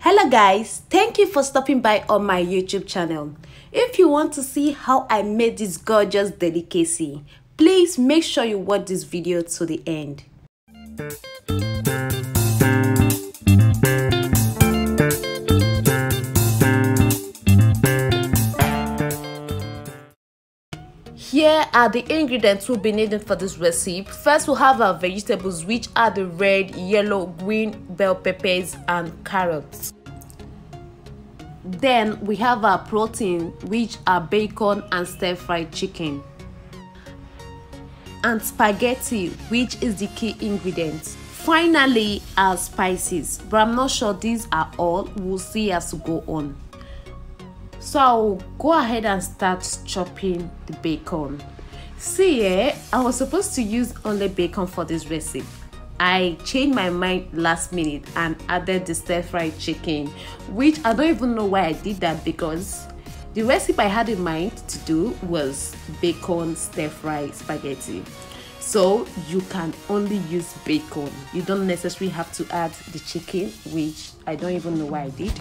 Hello guys, thank you for stopping by on my YouTube channel. If you want to see how I made this gorgeous delicacy, please make sure you watch this video to the end. Here are the ingredients we'll be needing for this recipe. First, we'll have our vegetables, which are the red, yellow, green bell peppers and carrots. Then we have our protein, which are bacon and stir-fried chicken. And spaghetti, which is the key ingredient. Finally, our spices, but I'm not sure these are all. We'll see as we go on. So I'll go ahead and start chopping the bacon. See, I was supposed to use only bacon for this recipe. I changed my mind last minute and added the stir-fried chicken, which I don't even know why I did that, because the recipe I had in mind to do was bacon stir-fried spaghetti. So you can only use bacon. You don't necessarily have to add the chicken, which I don't even know why I did.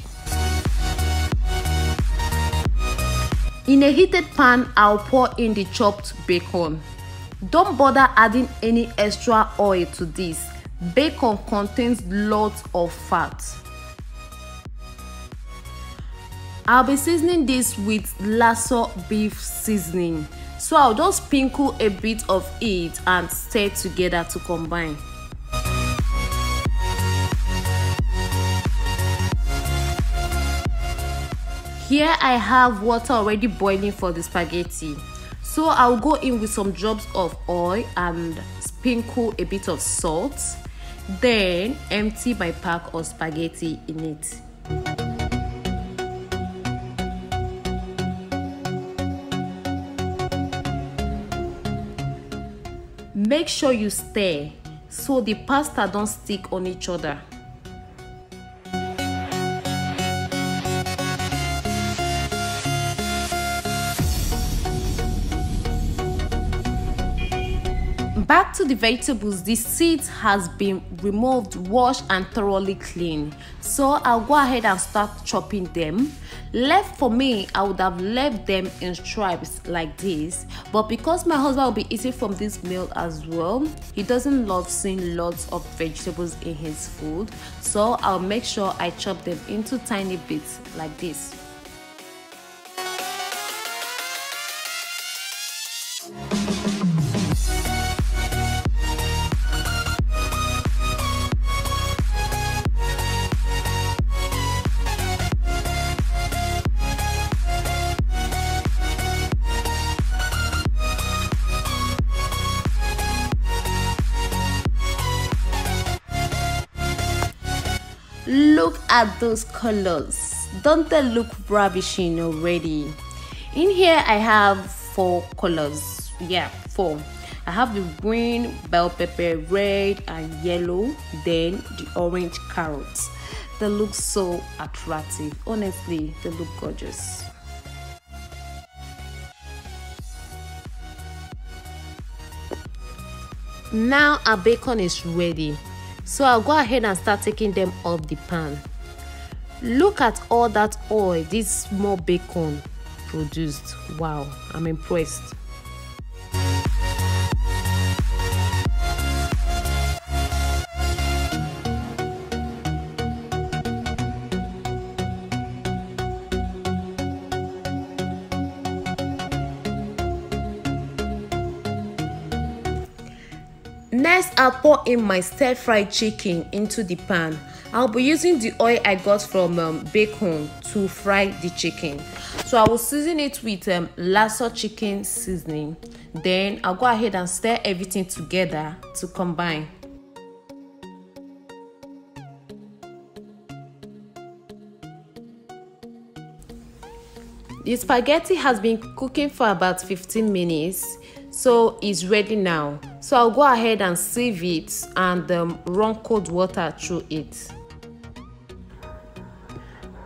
In a heated pan, I'll pour in the chopped bacon. Don't bother adding any extra oil to this. Bacon contains lots of fat. I'll be seasoning this with Lasso beef seasoning. So I'll just sprinkle a bit of it and stir together to combine. Here I have water already boiling for the spaghetti. So I'll go in with some drops of oil and sprinkle a bit of salt. Then empty my pack of spaghetti in it. Make sure you stir so the pasta don't stick on each other. Back to the vegetables, the seeds has been removed, washed and thoroughly cleaned. So I'll go ahead and start chopping them. Left for me, I would have left them in stripes like this, but because my husband will be eating from this meal as well, he doesn't love seeing lots of vegetables in his food, so I'll make sure I chop them into tiny bits like this. Look at those colors. Don't they look ravishing already? In here I have 4 colors. Yeah, 4. I have the green bell pepper, red and yellow, then the orange carrots. They look so attractive. Honestly, they look gorgeous. Now our bacon is ready. So I'll go ahead and start taking them off the pan. Look at all that oil this small bacon produced. Wow, I'm impressed. Next, I'll pour in my stir-fried chicken into the pan. I'll be using the oil I got from bacon to fry the chicken. So I will season it with Lasso chicken seasoning. Then I'll go ahead and stir everything together to combine. The spaghetti has been cooking for about 15 minutes, so it's ready now. So I'll go ahead and sieve it and run cold water through it.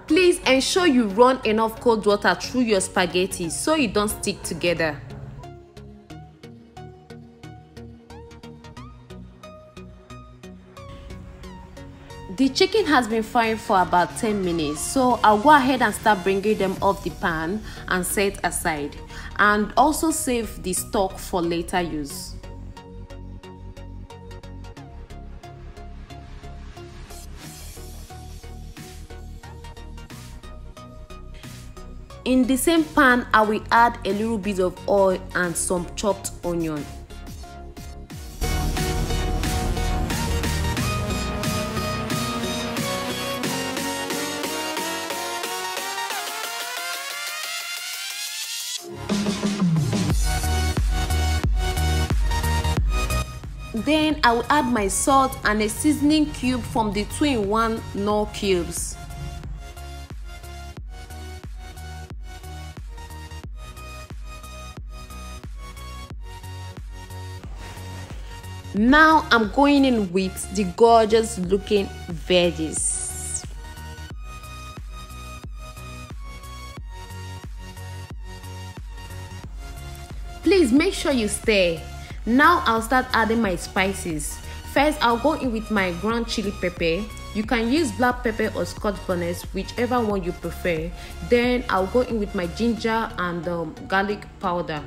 Please ensure you run enough cold water through your spaghetti so it don't stick together. The chicken has been frying for about 10 minutes, so I'll go ahead and start bringing them off the pan and set aside, and also save the stock for later use. In the same pan, I will add a little bit of oil and some chopped onion. Then I will add my salt and a seasoning cube from the 2-in-1 Knorr cubes. Now I'm going in with the gorgeous looking veggies. Please make sure you stir. Now I'll start adding my spices. First, I'll go in with my ground chili pepper. You can use black pepper or Scotch bonnet, whichever one you prefer. Then I'll go in with my ginger and garlic powder.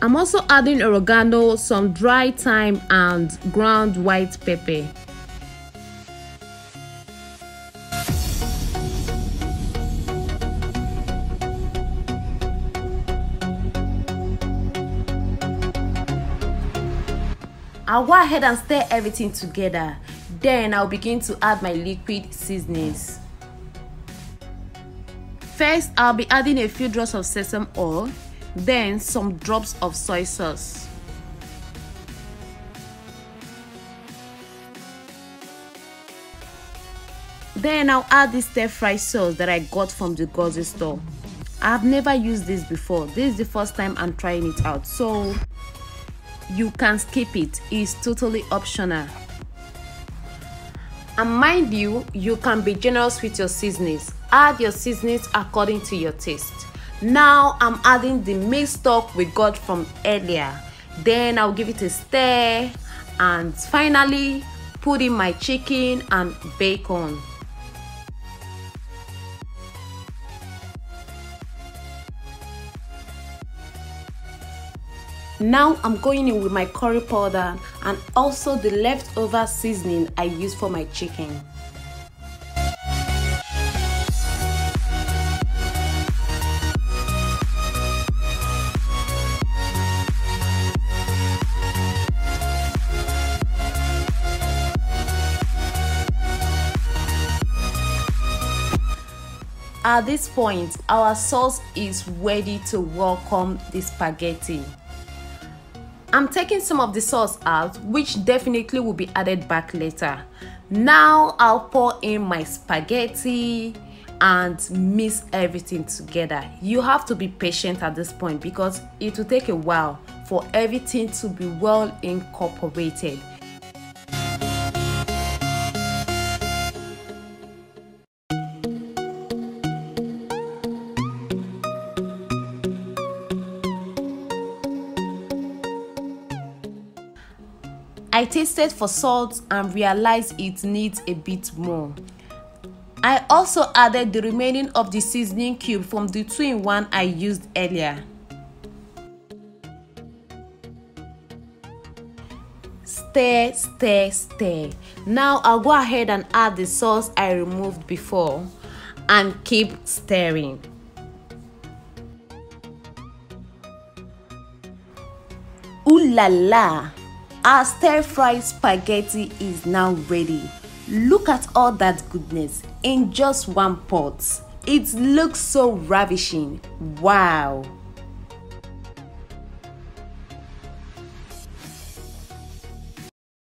I'm also adding oregano, some dry thyme and ground white pepper. I'll go ahead and stir everything together. Then I'll begin to add my liquid seasonings. First, I'll be adding a few drops of sesame oil, then some drops of soy sauce. Then I'll add this stir-fry sauce that I got from the grocery store. I've never used this before. This is the first time I'm trying it out, so you can skip it. It's totally optional. And mind you, you can be generous with your seasonings. Add your seasonings according to your taste. Now I'm adding the mixed stock we got from earlier. Then I'll give it a stir, and finally put in my chicken and bacon. Now I'm going in with my curry powder and also the leftover seasoning I used for my chicken. At this point, our sauce is ready to welcome the spaghetti. I'm taking some of the sauce out, which definitely will be added back later. Now I'll pour in my spaghetti and mix everything together. You have to be patient at this point because it will take a while for everything to be well incorporated. I tasted for salt and realized it needs a bit more. I also added the remaining of the seasoning cube from the 2-in-1 I used earlier. Stir, stir, stir. Now I'll go ahead and add the sauce I removed before and keep stirring. Ooh la la! Our stir-fried spaghetti is now ready. Look at all that goodness in just one pot. It looks so ravishing. Wow!